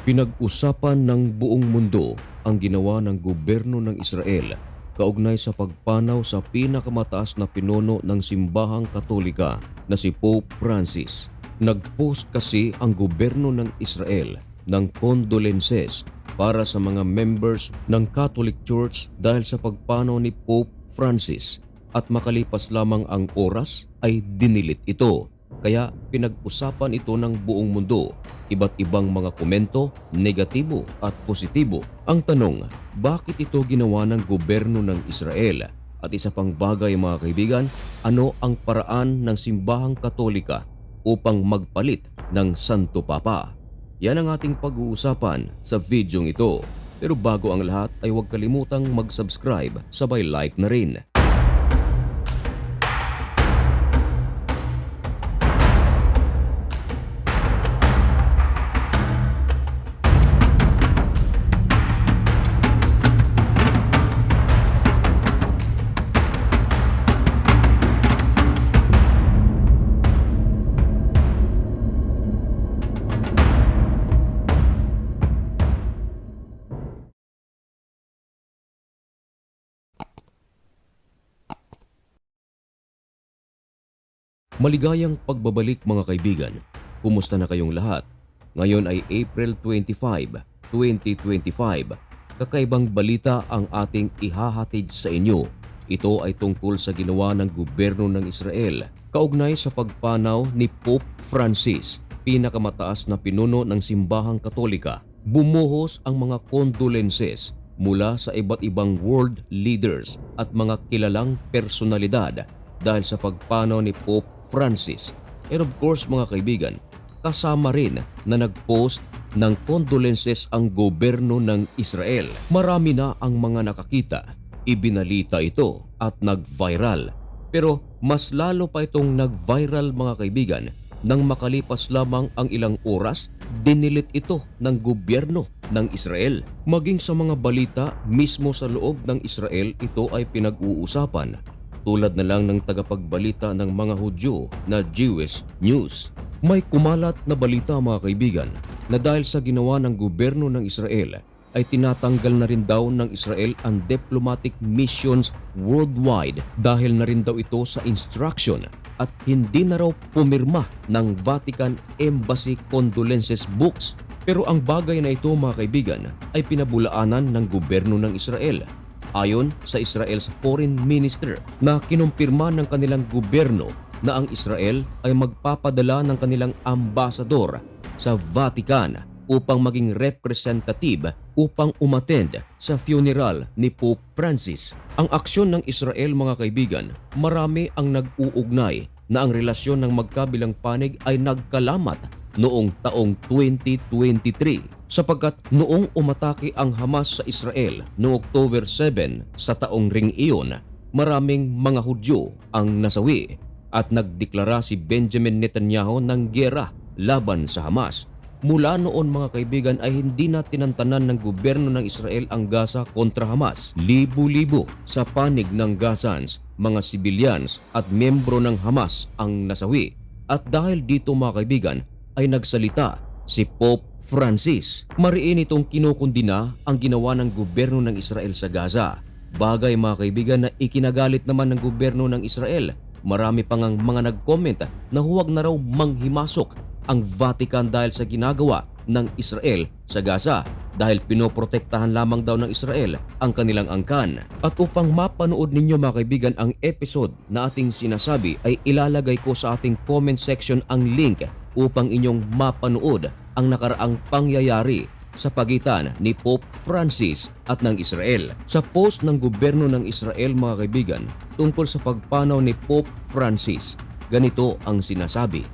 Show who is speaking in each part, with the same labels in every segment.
Speaker 1: Pinag-usapan ng buong mundo ang ginawa ng gobyerno ng Israel kaugnay sa pagpanaw sa pinakamataas na pinuno ng simbahang Katolika na si Pope Francis. Nag-post kasi ang gobyerno ng Israel ng condolences para sa mga members ng Catholic Church dahil sa pagpanaw ni Pope Francis at makalipas lamang ang oras ay dinilit ito. Kaya pinag-usapan ito ng buong mundo. Iba't ibang mga komento, negatibo at positibo. Ang tanong, bakit ito ginawa ng gobyerno ng Israel? At isa pang bagay mga kaibigan, ano ang paraan ng simbahang Katolika upang magpalit ng Santo Papa? Yan ang ating pag-uusapan sa videong ito. Pero bago ang lahat ay huwag kalimutang mag-subscribe, sabay like na rin. Maligayang pagbabalik mga kaibigan. Kumusta na kayong lahat? Ngayon ay April 25, 2025. Kakaibang balita ang ating ihahatid sa inyo. Ito ay tungkol sa ginawa ng gobyerno ng Israel kaugnay sa pagpanaw ni Pope Francis, pinakamataas na pinuno ng simbahang Katolika. Bumuhos ang mga condolences mula sa iba't ibang world leaders at mga kilalang personalidad dahil sa pagpanaw ni Pope Francis. And of course mga kaibigan, kasama rin na nag-post ng condolences ang gobyerno ng Israel. Marami na ang mga nakakita, ibinalita ito at nag-viral. Pero mas lalo pa itong nag-viral mga kaibigan nang makalipas lamang ang ilang oras, dinilit ito ng gobyerno ng Israel. Maging sa mga balita mismo sa loob ng Israel, ito ay pinag-uusapan. Tulad na lang ng tagapagbalita ng mga Hudyo na Jewish News. May kumalat na balita mga kaibigan na dahil sa ginawa ng gobyerno ng Israel ay tinatanggal na rin daw ng Israel ang diplomatic missions worldwide dahil na rin daw ito sa instruction at hindi na raw pumirma ng Vatican Embassy condolences books. Pero ang bagay na ito mga kaibigan ay pinabulaanan ng gobyerno ng Israel. Ayon sa Israel's Foreign Minister na kinumpirma ng kanilang gobyerno na ang Israel ay magpapadala ng kanilang ambasador sa Vatican upang maging representative upang umattend sa funeral ni Pope Francis. Ang aksyon ng Israel mga kaibigan, marami ang nag-uugnay na ang relasyon ng magkabilang panig ay nagkalamat noong taong 2023 sapagkat noong umatake ang Hamas sa Israel noong October 7 sa taong ring iyon, maraming mga Hudyo ang nasawi at nagdeklara si Benjamin Netanyahu ng giyera laban sa Hamas. Mula noon mga kaibigan ay hindi na tinantanan ng gobyerno ng Israel ang Gaza kontra Hamas. Libo-libo sa panig ng Gazans, mga civilians at miyembro ng Hamas ang nasawi. At dahil dito mga kaibigan ay nagsalita si Pope Francis. Mariin itong kinukundina ang ginawa ng gobyerno ng Israel sa Gaza. Bagay mga kaibigan na ikinagalit naman ng gobyerno ng Israel. Marami pang ang mga nag-comment na huwag na raw manghimasok ang Vatican dahil sa ginagawa ng Israel sa Gaza dahil pinoprotektahan lamang daw ng Israel ang kanilang angkan. At upang mapanood ninyo mga kaibigan ang episode na ating sinasabi ay ilalagay ko sa ating comment section ang link upang inyong mapanood ang nakaraang pangyayari sa pagitan ni Pope Francis at ng Israel. Sa post ng gobyerno ng Israel mga kaibigan tungkol sa pagpanaw ni Pope Francis, ganito ang sinasabi: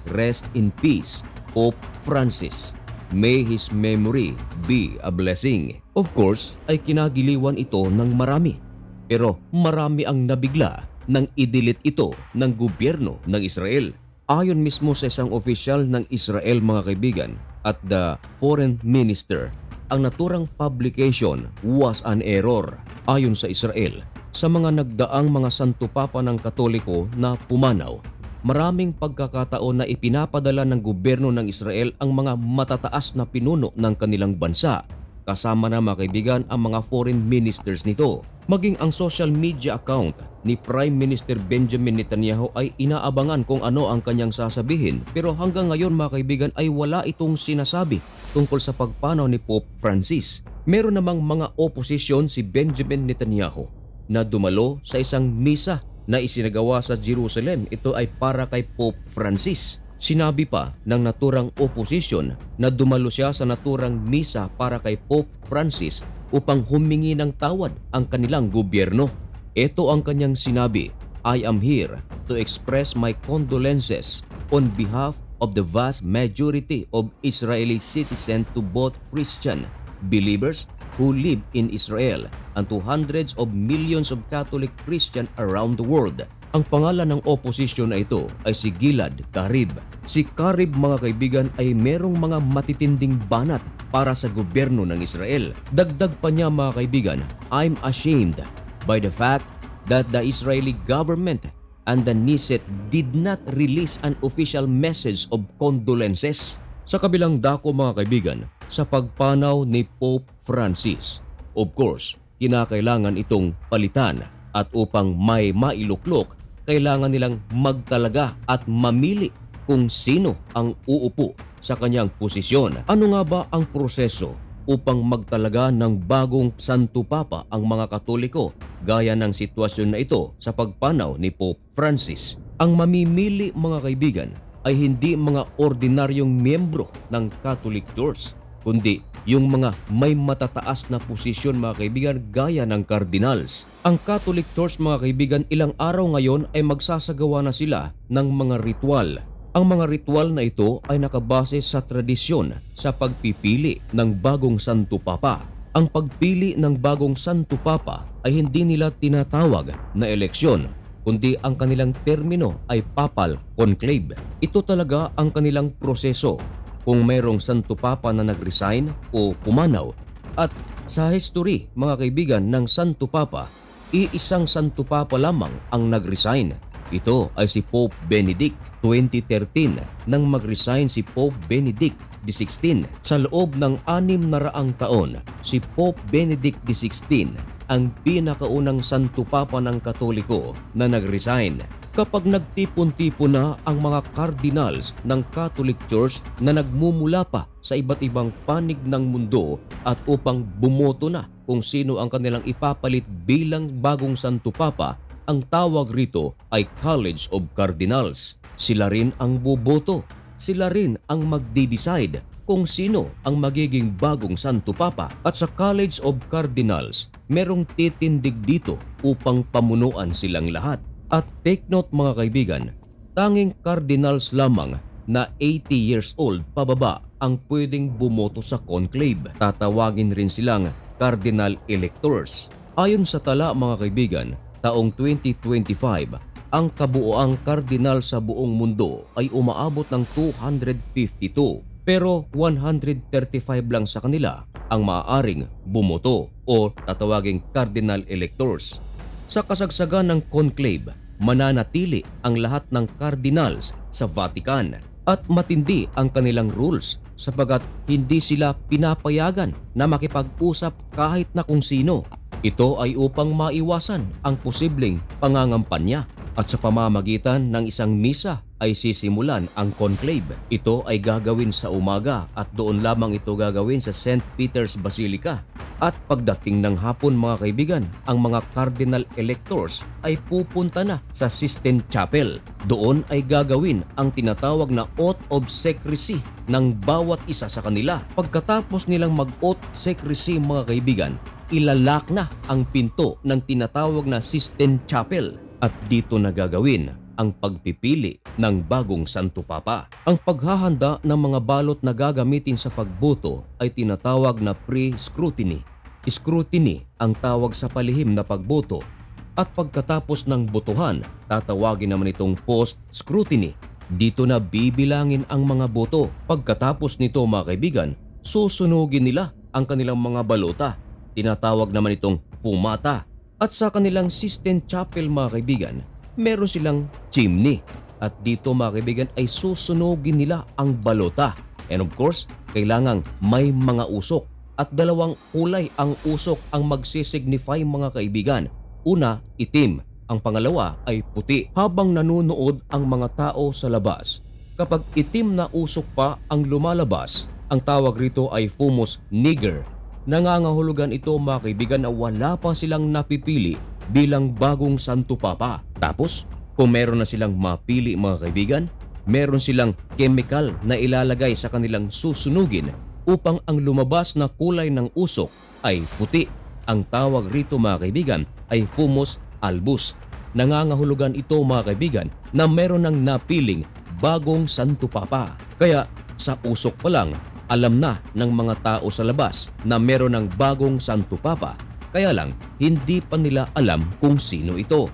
Speaker 1: "Rest in peace, Pope Francis. May his memory be a blessing." Of course, ay kinagiliwan ito ng marami. Pero marami ang nabigla nang idilit ito ng gobyerno ng Israel. Ayon mismo sa isang opisyal ng Israel mga kaibigan at the Foreign Minister, ang naturang publication was an error. Ayon sa Israel, sa mga nagdaang mga Santo Papa ng Katoliko na pumanaw, maraming pagkakataon na ipinapadala ng gobyerno ng Israel ang mga matataas na pinuno ng kanilang bansa. Kasama na mga kaibigan ang mga foreign ministers nito. Maging ang social media account ni Prime Minister Benjamin Netanyahu ay inaabangan kung ano ang kanyang sasabihin. Pero hanggang ngayon mga kaibigan ay wala itong sinasabi tungkol sa pagpanaw ni Pope Francis. Meron namang mga oposisyon si Benjamin Netanyahu na dumalo sa isang misa na isinagawa sa Jerusalem. Ito ay para kay Pope Francis. Sinabi pa ng naturang oposisyon na dumalo siya sa naturang misa para kay Pope Francis upang humingi ng tawad ang kanilang gobyerno. Ito ang kanyang sinabi, "I am here to express my condolences on behalf of the vast majority of Israeli citizens, to both Christian believers who live in Israel and to hundreds of millions of Catholic Christians around the world." Ang pangalan ng oposisyon na ito ay si Gilad Karib. Si Karib mga kaibigan ay merong mga matitinding banat para sa gobyerno ng Israel. Dagdag pa niya mga kaibigan, "I'm ashamed by the fact that the Israeli government and the Knesset did not release an official message of condolences." Sa kabilang dako mga kaibigan, sa pagpanaw ni Pope Francis, of course, kinakailangan itong palitan at upang may mailuklok, kailangan nilang magtalaga at mamili kung sino ang uupo sa kanyang posisyon. Ano nga ba ang proseso upang magtalaga ng bagong Santo Papa ang mga Katoliko gaya ng sitwasyon na ito sa pagpanaw ni Pope Francis? Ang mamimili mga kaibigan ay hindi mga ordinaryong miyembro ng Catholic Church, kundi yung mga may matataas na posisyon mga kaibigan gaya ng cardinals. Ang Catholic Church mga kaibigan ilang araw ngayon ay magsasagawa na sila ng mga ritual. Ang mga ritual na ito ay nakabase sa tradisyon sa pagpipili ng bagong Santo Papa. Ang pagpili ng bagong Santo Papa ay hindi nila tinatawag na eleksyon, kundi ang kanilang termino ay Papal Conclave. Ito talaga ang kanilang proseso kung mayroong Santo Papa na nag-resign o pumanaw. At sa history mga kaibigan ng Santo Papa, iisang Santo Papa lamang ang nag-resign. Ito ay si Pope Benedict. 2013 nang mag-resign si Pope Benedict XVI. Sa loob ng 600 taon, si Pope Benedict XVI ang pinakaunang Santo Papa ng Katoliko na nag-resign. Kapag nagtipon-tipon na ang mga cardinals ng Catholic Church na nagmumula pa sa iba't ibang panig ng mundo at upang bumoto na kung sino ang kanilang ipapalit bilang bagong Santo Papa, ang tawag rito ay College of Cardinals. Sila rin ang boboto. Sila rin ang magde-decide kung sino ang magiging bagong Santo Papa. At sa College of Cardinals, merong titindig dito upang pamunuan silang lahat. At take note mga kaibigan, tanging cardinals lamang na 80 years old pababa ang pwedeng bumoto sa conclave. Tatawagin rin silang cardinal electors. Ayon sa tala mga kaibigan, taong 2025, ang kabuoang cardinal sa buong mundo ay umaabot ng 252. Pero 135 lang sa kanila ang maaaring bumoto o tatawaging cardinal electors. Sa kasagsagan ng conclave, mananatili ang lahat ng cardinals sa Vatican at matindi ang kanilang rules sapagat hindi sila pinapayagan na makipag-usap kahit na kung sino. Ito ay upang maiwasan ang posibleng pangangampanya at sa pamamagitan ng isang misa ay sisimulan ang conclave. Ito ay gagawin sa umaga at doon lamang ito gagawin sa St. Peter's Basilica. At pagdating ng hapon mga kaibigan, ang mga cardinal electors ay pupunta na sa Sistine Chapel. Doon ay gagawin ang tinatawag na oath of secrecy ng bawat isa sa kanila. Pagkatapos nilang mag-oath secrecy mga kaibigan, ilalak na ang pinto ng tinatawag na Sistine Chapel at dito na gagawin ang pagpipili ng bagong Santo Papa. Ang paghahanda ng mga balot na gagamitin sa pagboto ay tinatawag na pre-scrutiny. Scrutiny ang tawag sa palihim na pagboto at pagkatapos ng botohan, tatawagin naman itong post-scrutiny. Dito na bibilangin ang mga boto. Pagkatapos nito mga kaibigan, susunugin nila ang kanilang mga balota. Tinatawag naman itong fumata. At sa kanilang Sistine Chapel mga kaibigan, meron silang chimney. At dito mga kaibigan ay susunugin nila ang balota. And of course, kailangang may mga usok. At dalawang kulay ang usok ang magsisignify mga kaibigan. Una, itim. Ang pangalawa ay puti. Habang nanunood ang mga tao sa labas, kapag itim na usok pa ang lumalabas, ang tawag rito ay fumos niger. Nangangahulugan ito mga kaibigan na wala pa silang napipili bilang bagong Santo Papa. Tapos, kung meron na silang mapili mga kaibigan, meron silang chemical na ilalagay sa kanilang susunugin upang ang lumabas na kulay ng usok ay puti. Ang tawag rito mga kaibigan ay fumos albus. Nangangahulugan ito mga kaibigan na meron ng napiling bagong Santo Papa. Kaya sa usok pa lang, alam na ng mga tao sa labas na meron ng bagong Santo Papa. Kaya lang, hindi pa nila alam kung sino ito.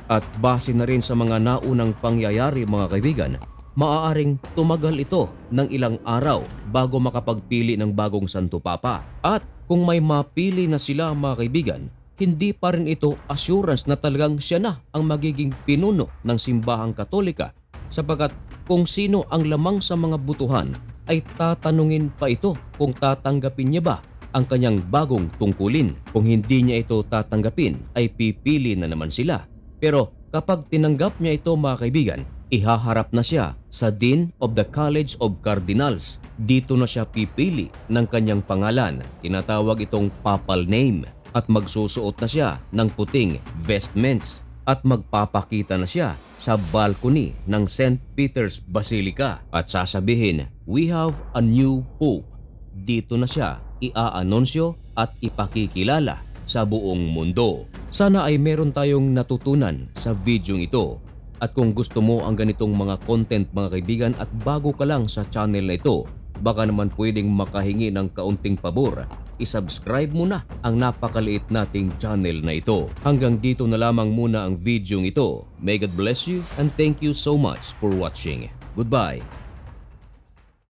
Speaker 1: At base na rin sa mga naunang pangyayari mga kaibigan, maaaring tumagal ito ng ilang araw bago makapagpili ng bagong Santo Papa. At kung may mapili na sila mga kaibigan, hindi pa rin ito assurance na talagang siya na ang magiging pinuno ng simbahang Katolika, sapagkat kung sino ang lamang sa mga butuhan ay tatanungin pa ito kung tatanggapin niya ba ang kanyang bagong tungkulin. Kung hindi niya ito tatanggapin ay pipili na naman sila. Pero kapag tinanggap niya ito mga kaibigan, ihaharap na siya sa Dean of the College of Cardinals. Dito na siya pipili ng kanyang pangalan. Tinatawag itong papal name. At magsusuot na siya ng puting vestments. At magpapakita na siya sa balcony ng St. Peter's Basilica. At sasabihin, "We have a new Pope." Dito na siya iaanunsyo at ipakikilala sa buong mundo. Sana ay meron tayong natutunan sa video ito. At kung gusto mo ang ganitong mga content mga kaibigan at bago ka lang sa channel na ito, baka naman pwedeng makahingi ng kaunting pabor. I-subscribe mo na ang napakaliit nating channel na ito. Hanggang dito na lamang muna ang video ito. May God bless you and thank you so much for watching. Goodbye.